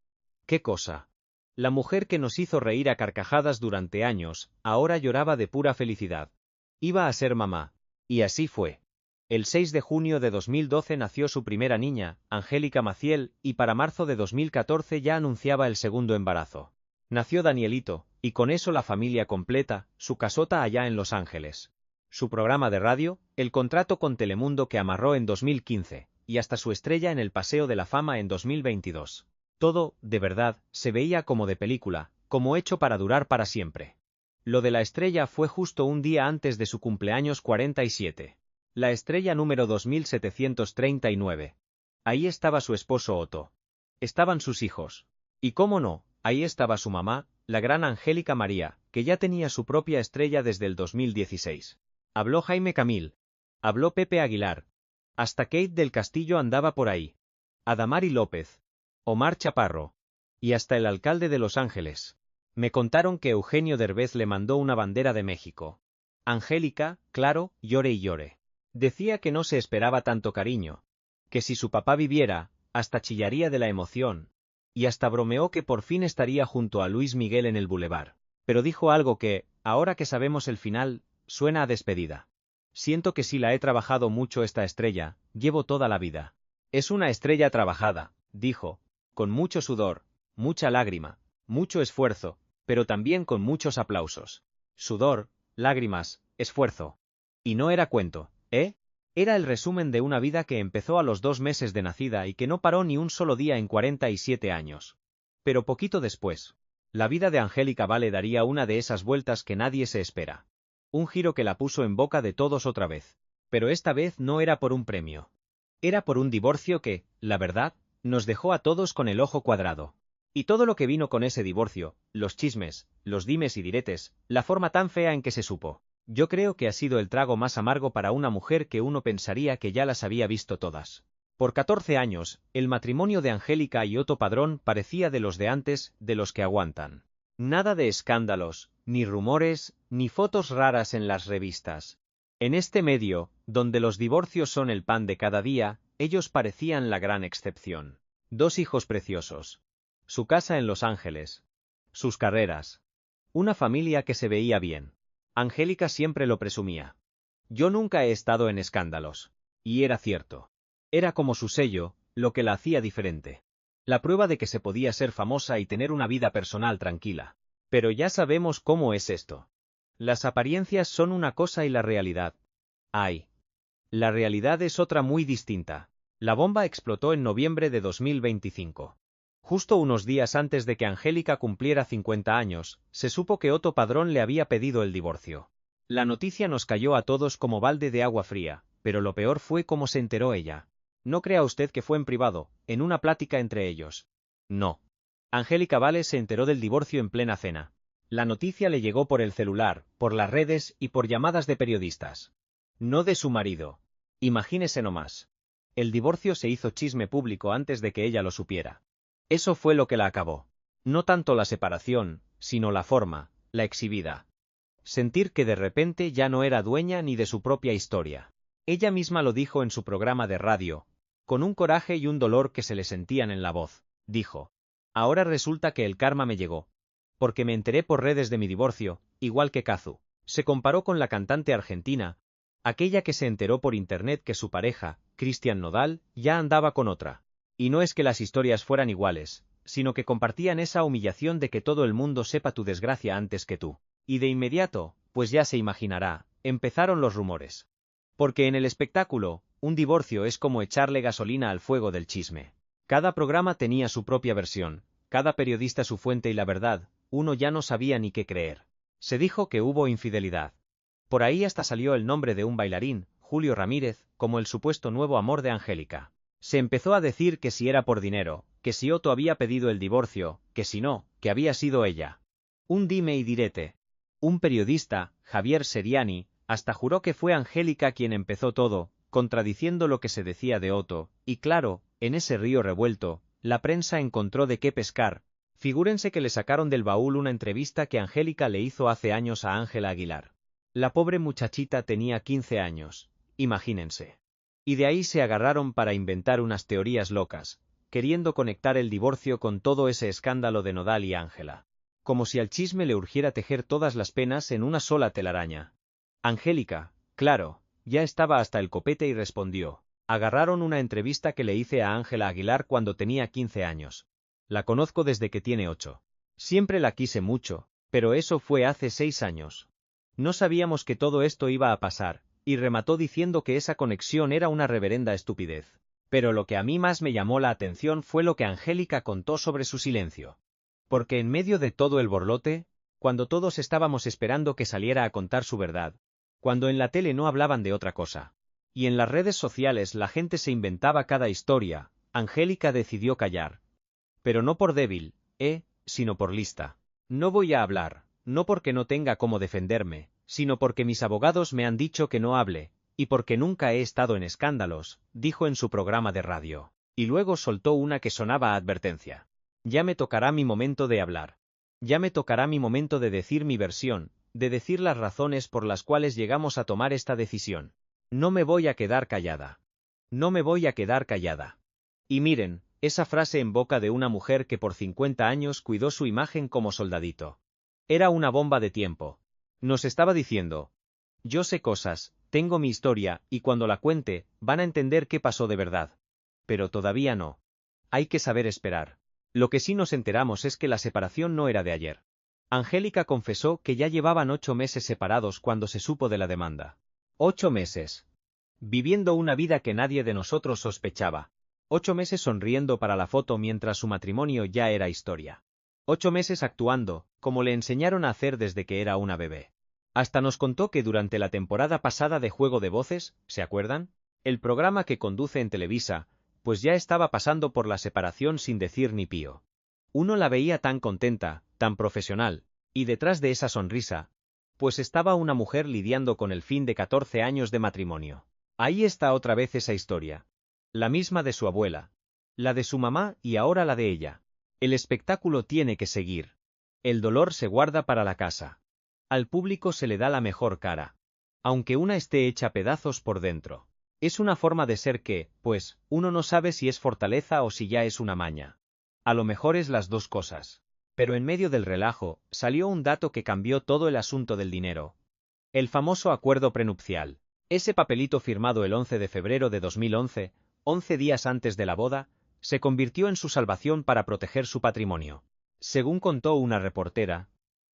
¡Qué cosa! La mujer que nos hizo reír a carcajadas durante años, ahora lloraba de pura felicidad. Iba a ser mamá. Y así fue. El 6 de junio de 2012 nació su primera niña, Angélica Maciel, y para marzo de 2014 ya anunciaba el segundo embarazo. Nació Danielito, y con eso la familia completa, su casota allá en Los Ángeles. Su programa de radio, el contrato con Telemundo que amarró en 2015, y hasta su estrella en el Paseo de la Fama en 2022. Todo, de verdad, se veía como de película, como hecho para durar para siempre. Lo de la estrella fue justo un día antes de su cumpleaños 47. La estrella número 2739. Ahí estaba su esposo Otto. Estaban sus hijos. Y cómo no, ahí estaba su mamá, la gran Angélica María, que ya tenía su propia estrella desde el 2016. Habló Jaime Camil. Habló Pepe Aguilar. Hasta Kate del Castillo andaba por ahí. Adamari López. Omar Chaparro. Y hasta el alcalde de Los Ángeles. Me contaron que Eugenio Derbez le mandó una bandera de México. Angélica, claro, llore y llore. Decía que no se esperaba tanto cariño, que si su papá viviera, hasta chillaría de la emoción, y hasta bromeó que por fin estaría junto a Luis Miguel en el bulevar. Pero dijo algo que, ahora que sabemos el final, suena a despedida. Siento que sí la he trabajado mucho esta estrella, llevo toda la vida. Es una estrella trabajada, dijo, con mucho sudor, mucha lágrima, mucho esfuerzo, pero también con muchos aplausos. Sudor, lágrimas, esfuerzo. Y no era cuento. Era el resumen de una vida que empezó a los 2 meses de nacida y que no paró ni un solo día en 47 años. Pero poquito después, la vida de Angélica Vale daría una de esas vueltas que nadie se espera. Un giro que la puso en boca de todos otra vez. Pero esta vez no era por un premio. Era por un divorcio que, la verdad, nos dejó a todos con el ojo cuadrado. Y todo lo que vino con ese divorcio, los chismes, los dimes y diretes, la forma tan fea en que se supo. Yo creo que ha sido el trago más amargo para una mujer que uno pensaría que ya las había visto todas. Por 14 años, el matrimonio de Angélica y Otto Padrón parecía de los de antes, de los que aguantan. Nada de escándalos, ni rumores, ni fotos raras en las revistas. En este medio, donde los divorcios son el pan de cada día, ellos parecían la gran excepción. 2 hijos preciosos. Su casa en Los Ángeles. Sus carreras. Una familia que se veía bien. Angélica siempre lo presumía. Yo nunca he estado en escándalos. Y era cierto. Era como su sello, lo que la hacía diferente. La prueba de que se podía ser famosa y tener una vida personal tranquila. Pero ya sabemos cómo es esto. Las apariencias son una cosa y la realidad. Ay. La realidad es otra muy distinta. La bomba explotó en noviembre de 2025. Justo unos días antes de que Angélica cumpliera 50 años, se supo que Otto Padrón le había pedido el divorcio. La noticia nos cayó a todos como balde de agua fría, pero lo peor fue cómo se enteró ella. No crea usted que fue en privado, en una plática entre ellos. No. Angélica Vale se enteró del divorcio en plena cena. La noticia le llegó por el celular, por las redes y por llamadas de periodistas. No de su marido. Imagínese nomás. El divorcio se hizo chisme público antes de que ella lo supiera. Eso fue lo que la acabó. No tanto la separación, sino la forma, la exhibida. Sentir que de repente ya no era dueña ni de su propia historia. Ella misma lo dijo en su programa de radio, con un coraje y un dolor que se le sentían en la voz. Dijo: ahora resulta que el karma me llegó. Porque me enteré por redes de mi divorcio, igual que Kazu. Se comparó con la cantante argentina, aquella que se enteró por internet que su pareja, Cristian Nodal, ya andaba con otra. Y no es que las historias fueran iguales, sino que compartían esa humillación de que todo el mundo sepa tu desgracia antes que tú. Y de inmediato, pues ya se imaginará, empezaron los rumores. Porque en el espectáculo, un divorcio es como echarle gasolina al fuego del chisme. Cada programa tenía su propia versión, cada periodista su fuente y la verdad, uno ya no sabía ni qué creer. Se dijo que hubo infidelidad. Por ahí hasta salió el nombre de un bailarín, Julio Ramírez, como el supuesto nuevo amor de Angélica. Se empezó a decir que si era por dinero, que si Otto había pedido el divorcio, que si no, que había sido ella. Un dime y direte. Un periodista, Javier Seriani, hasta juró que fue Angélica quien empezó todo, contradiciendo lo que se decía de Otto, y claro, en ese río revuelto, la prensa encontró de qué pescar. Figúrense que le sacaron del baúl una entrevista que Angélica le hizo hace años a Ángela Aguilar. La pobre muchachita tenía 15 años, imagínense. Y de ahí se agarraron para inventar unas teorías locas, queriendo conectar el divorcio con todo ese escándalo de Nodal y Ángela. Como si al chisme le urgiera tejer todas las penas en una sola telaraña. Angélica, claro, ya estaba hasta el copete y respondió. Agarraron una entrevista que le hice a Ángela Aguilar cuando tenía 15 años. La conozco desde que tiene 8. Siempre la quise mucho, pero eso fue hace 6 años. No sabíamos que todo esto iba a pasar, y remató diciendo que esa conexión era una reverenda estupidez. Pero lo que a mí más me llamó la atención fue lo que Angélica contó sobre su silencio. Porque en medio de todo el borlote, cuando todos estábamos esperando que saliera a contar su verdad, cuando en la tele no hablaban de otra cosa, y en las redes sociales la gente se inventaba cada historia, Angélica decidió callar. Pero no por débil, sino por lista. No voy a hablar, no porque no tenga cómo defenderme, sino porque mis abogados me han dicho que no hable, y porque nunca he estado en escándalos, dijo en su programa de radio. Y luego soltó una que sonaba a advertencia. Ya me tocará mi momento de hablar. Ya me tocará mi momento de decir mi versión, de decir las razones por las cuales llegamos a tomar esta decisión. No me voy a quedar callada. No me voy a quedar callada. Y miren, esa frase en boca de una mujer que por 50 años cuidó su imagen como soldadito. Era una bomba de tiempo. Nos estaba diciendo: yo sé cosas, tengo mi historia, y cuando la cuente, van a entender qué pasó de verdad. Pero todavía no. Hay que saber esperar. Lo que sí nos enteramos es que la separación no era de ayer. Angélica confesó que ya llevaban 8 meses separados cuando se supo de la demanda. 8 meses. Viviendo una vida que nadie de nosotros sospechaba. 8 meses sonriendo para la foto mientras su matrimonio ya era historia. 8 meses actuando, como le enseñaron a hacer desde que era una bebé. Hasta nos contó que durante la temporada pasada de Juego de Voces, ¿se acuerdan? El programa que conduce en Televisa, pues ya estaba pasando por la separación sin decir ni pío. Uno la veía tan contenta, tan profesional, y detrás de esa sonrisa, pues estaba una mujer lidiando con el fin de 14 años de matrimonio. Ahí está otra vez esa historia. La misma de su abuela, la de su mamá y ahora la de ella. El espectáculo tiene que seguir. El dolor se guarda para la casa. Al público se le da la mejor cara. Aunque una esté hecha pedazos por dentro. Es una forma de ser que, pues, uno no sabe si es fortaleza o si ya es una maña. A lo mejor es las dos cosas. Pero en medio del relajo, salió un dato que cambió todo el asunto del dinero. El famoso acuerdo prenupcial. Ese papelito firmado el 11 de febrero de 2011, 11 días antes de la boda, se convirtió en su salvación para proteger su patrimonio. Según contó una reportera,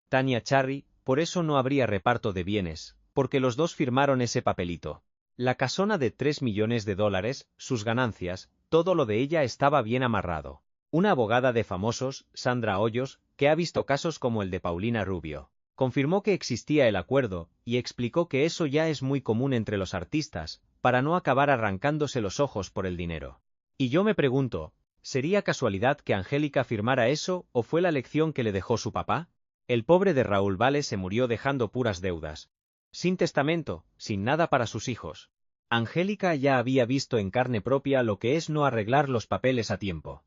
Tania Charry, por eso no habría reparto de bienes, porque los dos firmaron ese papelito. La casona de $3 millones, sus ganancias, todo lo de ella estaba bien amarrado. Una abogada de famosos, Sandra Hoyos, que ha visto casos como el de Paulina Rubio, confirmó que existía el acuerdo, y explicó que eso ya es muy común entre los artistas, para no acabar arrancándose los ojos por el dinero. Y yo me pregunto, ¿sería casualidad que Angélica firmara eso o fue la lección que le dejó su papá? El pobre de Raúl Vale se murió dejando puras deudas. Sin testamento, sin nada para sus hijos. Angélica ya había visto en carne propia lo que es no arreglar los papeles a tiempo.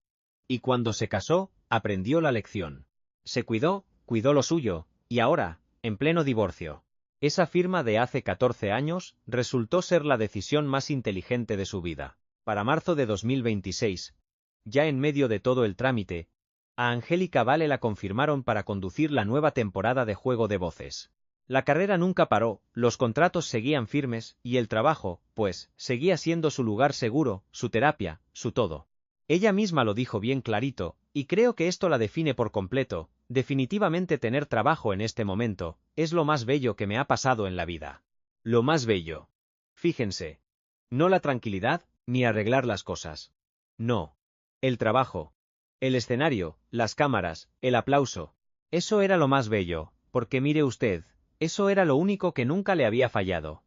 Y cuando se casó, aprendió la lección. Se cuidó lo suyo, y ahora, en pleno divorcio. Esa firma de hace 14 años resultó ser la decisión más inteligente de su vida. Para marzo de 2026, ya en medio de todo el trámite, a Angélica Vale la confirmaron para conducir la nueva temporada de Juego de Voces. La carrera nunca paró, los contratos seguían firmes, y el trabajo, pues, seguía siendo su lugar seguro, su terapia, su todo. Ella misma lo dijo bien clarito, y creo que esto la define por completo. Definitivamente tener trabajo en este momento, es lo más bello que me ha pasado en la vida. Lo más bello. Fíjense. No la tranquilidad, ni arreglar las cosas. No. El trabajo. El escenario, las cámaras, el aplauso. Eso era lo más bello, porque mire usted, eso era lo único que nunca le había fallado.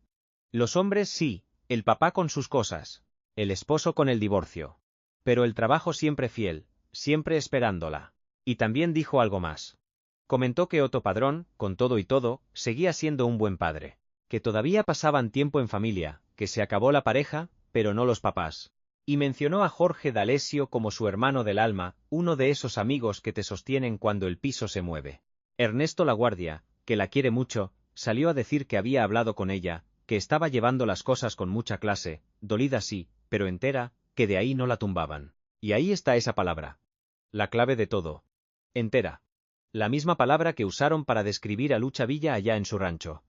Los hombres sí, el papá con sus cosas, el esposo con el divorcio. Pero el trabajo siempre fiel, siempre esperándola. Y también dijo algo más. Comentó que Otto Padrón, con todo y todo, seguía siendo un buen padre. Que todavía pasaban tiempo en familia, que se acabó la pareja, pero no los papás. Y mencionó a Jorge D'Alessio como su hermano del alma, uno de esos amigos que te sostienen cuando el piso se mueve. Ernesto Laguardia, que la quiere mucho, salió a decir que había hablado con ella, que estaba llevando las cosas con mucha clase, dolida sí, pero entera, que de ahí no la tumbaban. Y ahí está esa palabra. La clave de todo. Entera. La misma palabra que usaron para describir a Lucha Villa allá en su rancho.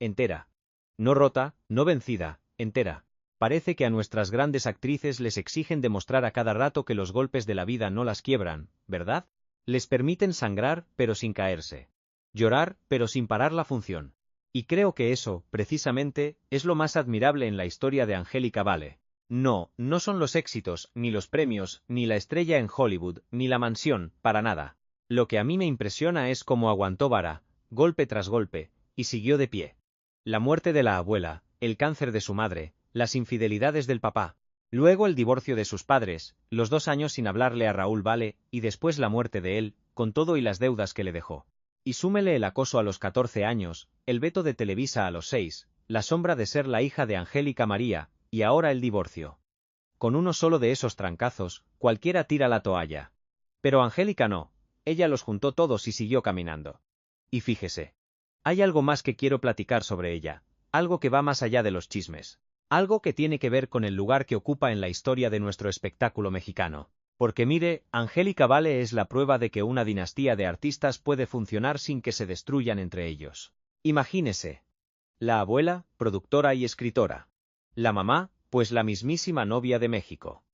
Entera. No rota, no vencida, entera. Parece que a nuestras grandes actrices les exigen demostrar a cada rato que los golpes de la vida no las quiebran, ¿verdad? Les permiten sangrar, pero sin caerse. Llorar, pero sin parar la función. Y creo que eso, precisamente, es lo más admirable en la historia de Angélica Vale. No, no son los éxitos, ni los premios, ni la estrella en Hollywood, ni la mansión, para nada. Lo que a mí me impresiona es cómo aguantó vara, golpe tras golpe, y siguió de pie. La muerte de la abuela, el cáncer de su madre, las infidelidades del papá, luego el divorcio de sus padres, los 2 años sin hablarle a Raúl Vale, y después la muerte de él, con todo y las deudas que le dejó. Y súmele el acoso a los 14 años, el veto de Televisa a los 6, la sombra de ser la hija de Angélica María, y ahora el divorcio. Con uno solo de esos trancazos, cualquiera tira la toalla. Pero Angélica no, ella los juntó todos y siguió caminando. Y fíjese. Hay algo más que quiero platicar sobre ella, algo que va más allá de los chismes. Algo que tiene que ver con el lugar que ocupa en la historia de nuestro espectáculo mexicano. Porque mire, Angélica Vale es la prueba de que una dinastía de artistas puede funcionar sin que se destruyan entre ellos. Imagínese. La abuela, productora y escritora. La mamá, pues la mismísima novia de México.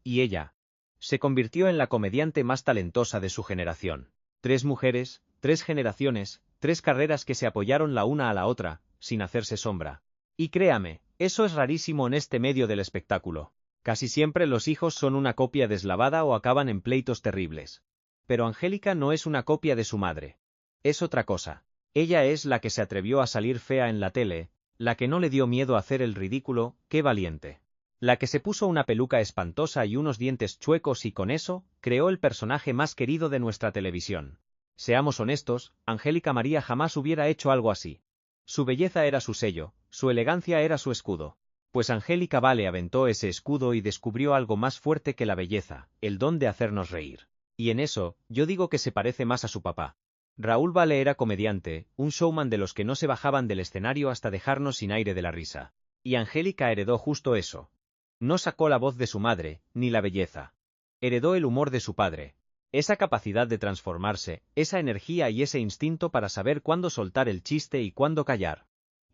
Y ella. Se convirtió en la comediante más talentosa de su generación. 3 mujeres, 3 generaciones, 3 carreras que se apoyaron la una a la otra, sin hacerse sombra. Y créame, eso es rarísimo en este medio del espectáculo. Casi siempre los hijos son una copia deslavada o acaban en pleitos terribles. Pero Angélica no es una copia de su madre. Es otra cosa. Ella es la que se atrevió a salir fea en la tele, la que no le dio miedo a hacer el ridículo, qué valiente. La que se puso una peluca espantosa y unos dientes chuecos y con eso, creó el personaje más querido de nuestra televisión. Seamos honestos, Angélica María jamás hubiera hecho algo así. Su belleza era su sello, su elegancia era su escudo. Pues Angélica Vale aventó ese escudo y descubrió algo más fuerte que la belleza, el don de hacernos reír. Y en eso, yo digo que se parece más a su papá. Raúl Vale era comediante, un showman de los que no se bajaban del escenario hasta dejarnos sin aire de la risa. Y Angélica heredó justo eso. No sacó la voz de su madre, ni la belleza. Heredó el humor de su padre. Esa capacidad de transformarse, esa energía y ese instinto para saber cuándo soltar el chiste y cuándo callar.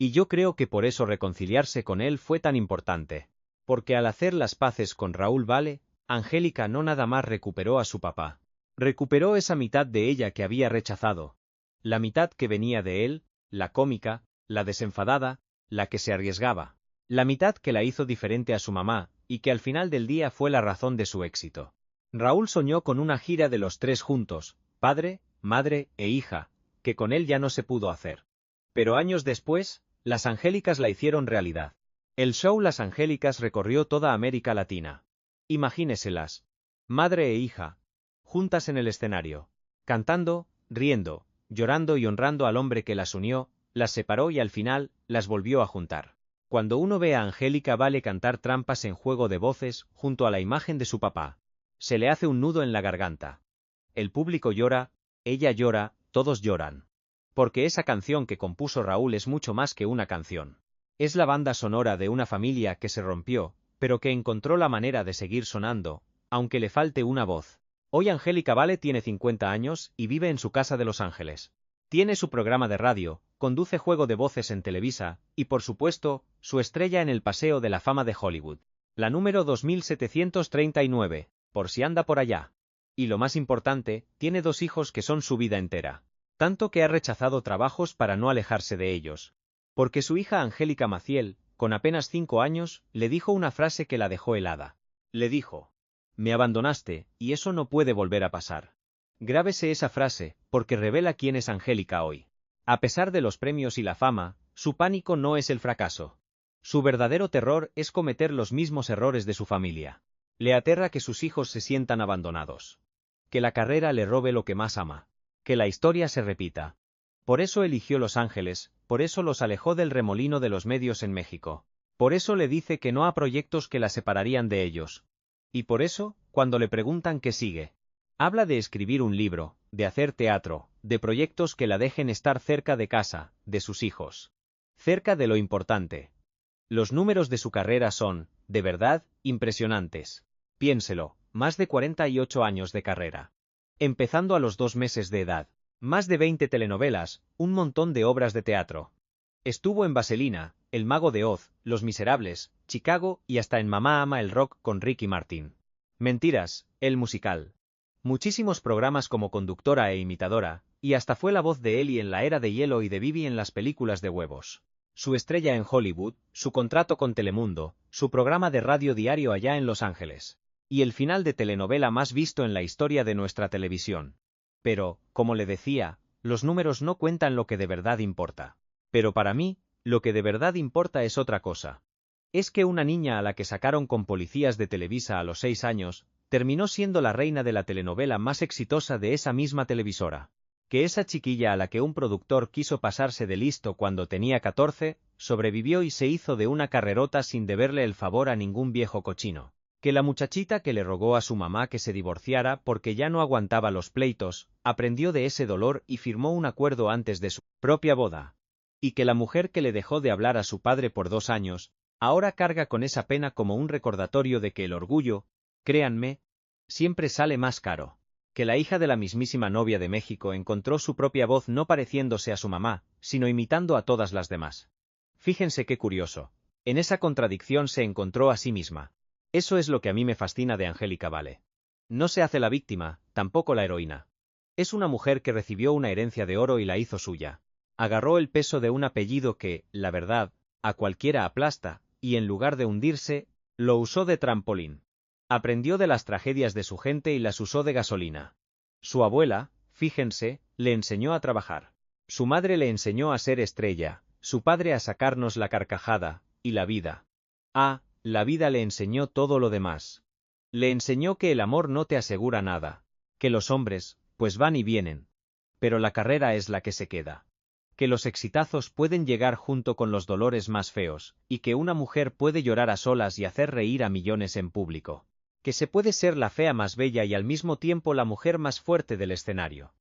Y yo creo que por eso reconciliarse con él fue tan importante. Porque al hacer las paces con Raúl Vale, Angélica no nada más recuperó a su papá. Recuperó esa mitad de ella que había rechazado. La mitad que venía de él, la cómica, la desenfadada, la que se arriesgaba. La mitad que la hizo diferente a su mamá, y que al final del día fue la razón de su éxito. Raúl soñó con una gira de los tres juntos, padre, madre e hija, que con él ya no se pudo hacer. Pero años después, las Angélicas la hicieron realidad. El show Las Angélicas recorrió toda América Latina. Imagíneselas. Madre e hija, juntas en el escenario, cantando, riendo, llorando y honrando al hombre que las unió, las separó y al final, las volvió a juntar. Cuando uno ve a Angélica Vale cantar trampas en Juego de Voces, junto a la imagen de su papá, se le hace un nudo en la garganta. El público llora, ella llora, todos lloran. Porque esa canción que compuso Raúl es mucho más que una canción. Es la banda sonora de una familia que se rompió, pero que encontró la manera de seguir sonando, aunque le falte una voz. Hoy Angélica Vale tiene 50 años y vive en su casa de Los Ángeles. Tiene su programa de radio, conduce Juego de Voces en Televisa, y por supuesto, su estrella en el Paseo de la Fama de Hollywood. La número 2739, por si anda por allá. Y lo más importante, tiene 2 hijos que son su vida entera. Tanto que ha rechazado trabajos para no alejarse de ellos. Porque su hija Angélica Maciel, con apenas 5 años, le dijo una frase que la dejó helada. Le dijo: «Me abandonaste, y eso no puede volver a pasar». Grábese esa frase, porque revela quién es Angélica hoy. A pesar de los premios y la fama, su pánico no es el fracaso. Su verdadero terror es cometer los mismos errores de su familia. Le aterra que sus hijos se sientan abandonados. Que la carrera le robe lo que más ama. Que la historia se repita. Por eso eligió Los Ángeles, por eso los alejó del remolino de los medios en México. Por eso le dice que no a proyectos que la separarían de ellos. Y por eso, cuando le preguntan qué sigue, habla de escribir un libro, de hacer teatro, de proyectos que la dejen estar cerca de casa, de sus hijos. Cerca de lo importante. Los números de su carrera son, de verdad, impresionantes. Piénselo, más de 48 años de carrera. Empezando a los 2 meses de edad. Más de 20 telenovelas, un montón de obras de teatro. Estuvo en Vaselina, El Mago de Oz, Los Miserables, Chicago y hasta en Mamá ama el rock con Ricky Martin. Mentiras, el musical. Muchísimos programas como conductora e imitadora, y hasta fue la voz de Ellie en La Era de Hielo y de Bibi en las películas de huevos. Su estrella en Hollywood, su contrato con Telemundo, su programa de radio diario allá en Los Ángeles. Y el final de telenovela más visto en la historia de nuestra televisión. Pero, como le decía, los números no cuentan lo que de verdad importa. Pero para mí, lo que de verdad importa es otra cosa. Es que una niña a la que sacaron con policías de Televisa a los 6 años, terminó siendo la reina de la telenovela más exitosa de esa misma televisora. Que esa chiquilla a la que un productor quiso pasarse de listo cuando tenía 14, sobrevivió y se hizo de una carrerota sin deberle el favor a ningún viejo cochino. Que la muchachita que le rogó a su mamá que se divorciara porque ya no aguantaba los pleitos, aprendió de ese dolor y firmó un acuerdo antes de su propia boda. Y que la mujer que le dejó de hablar a su padre por 2 años, ahora carga con esa pena como un recordatorio de que el orgullo, créanme, siempre sale más caro. Que la hija de la mismísima novia de México encontró su propia voz no pareciéndose a su mamá, sino imitando a todas las demás. Fíjense qué curioso. En esa contradicción se encontró a sí misma. Eso es lo que a mí me fascina de Angélica Vale. No se hace la víctima, tampoco la heroína. Es una mujer que recibió una herencia de oro y la hizo suya. Agarró el peso de un apellido que, la verdad, a cualquiera aplasta, y en lugar de hundirse, lo usó de trampolín. Aprendió de las tragedias de su gente y las usó de gasolina. Su abuela, fíjense, le enseñó a trabajar. Su madre le enseñó a ser estrella, su padre a sacarnos la carcajada, y la vida. La vida le enseñó todo lo demás. Le enseñó que el amor no te asegura nada, que los hombres, pues van y vienen. Pero la carrera es la que se queda. Que los exitazos pueden llegar junto con los dolores más feos, y que una mujer puede llorar a solas y hacer reír a millones en público. Que se puede ser la fea más bella y al mismo tiempo la mujer más fuerte del escenario.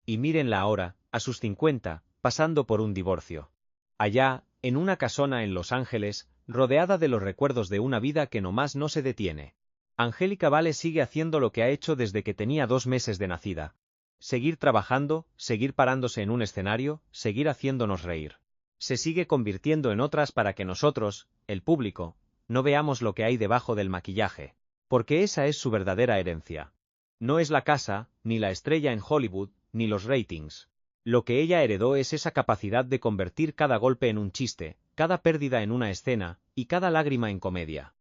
Y mírenla ahora, a sus 50, pasando por un divorcio. Allá, en una casona en Los Ángeles, rodeada de los recuerdos de una vida que nomás no se detiene. Angélica Vale sigue haciendo lo que ha hecho desde que tenía 2 meses de nacida. Seguir trabajando, seguir parándose en un escenario, seguir haciéndonos reír. se sigue convirtiendo en otras para que nosotros, el público, no veamos lo que hay debajo del maquillaje. Porque esa es su verdadera herencia. No es la casa, ni la estrella en Hollywood, ni los ratings. Lo que ella heredó es esa capacidad de convertir cada golpe en un chiste, cada pérdida en una escena, y cada lágrima en comedia.